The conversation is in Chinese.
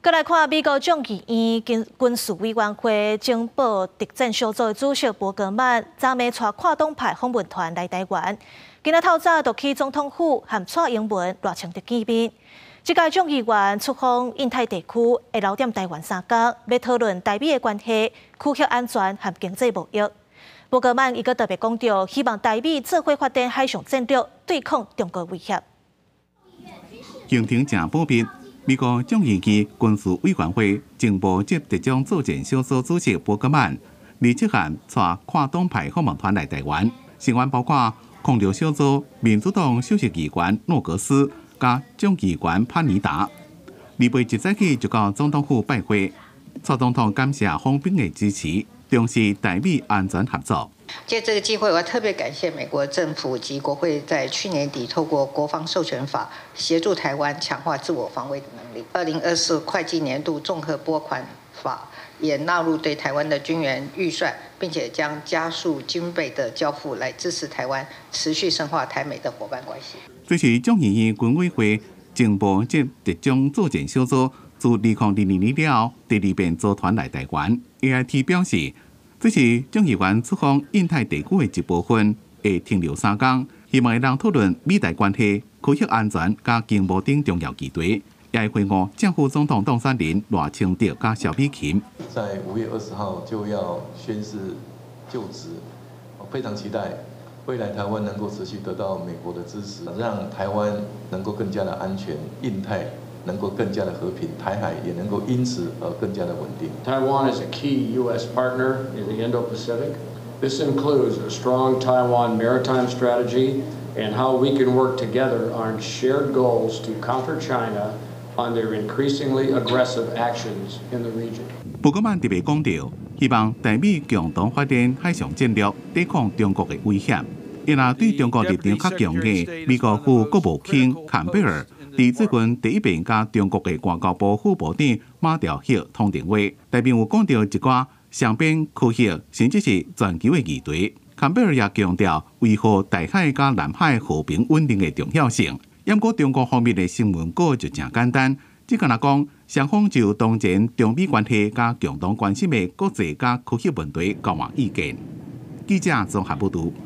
再来看美国众议院军事委员会情报特战小组的主席伯格曼，昨暝带跨党派访问团来台湾。今仔透早就去总统府和蔡英文热情的见面。这届众议员出访印太地区，会留点台湾3天，要讨论台美的关系、区域安全和经济贸易。伯格曼伊个特别讲到，希望台美做伙发展海上战略，对抗中国威胁。行程正保密。美国众议院军事委员会情报及特种作战小组主席伯格曼27号带跨党派访问团来台湾，成员包括空调小组民主党首席议员诺格斯加众议员潘尼达。2月1日起就到总统府拜会，蔡总统感谢访宾的支持，重视台美安全合作。借这个机会，我要特别感谢美国政府及国会在去年底透过国防授权法协助台湾强化自我防卫的能力。2024会计年度综合拨款法也纳入对台湾的军援预算，并且将加速军备的交付，来支持台湾持续深化台美的伙伴关系。这是众议院军委会情报及特种作战小组自2002年了后第2遍组团来台湾。AIT 表示，这是众议员出访印太地区的一部分，会停留3天，希望会让讨论美台关系、区域安全加经贸等重要议题。也会会晤正副总统当选人赖清德加萧美琴。在5月20号就要宣誓就职，非常期待未来台湾能够持续得到美国的支持，让台湾能够更加的安全，印太能够更加的和平，台海也能够因此而更加的稳定。Taiwan is a key U.S. partner in the Indo-Pacific. This includes a strong Taiwan maritime strategy and how we can work together on shared goals to counter China.on their increasingly aggressive actions in the region. 伯格曼特别强调，希望台美共同发展海上战略，抵抗中国的威胁。伊若对中国立场较强硬，美国副国务卿坎贝尔伫最近第1遍甲中国的外交部副部长马朝旭通电话，内面有讲到一寡双边区域甚至是全球的议题。坎贝尔也强调维护台海甲南海和平稳定的重要性。不过，中国方面的新闻稿就真简单，只敢讲双方就当前中美关系加共同关心的国际加区域问题交换意见。记者综合报道。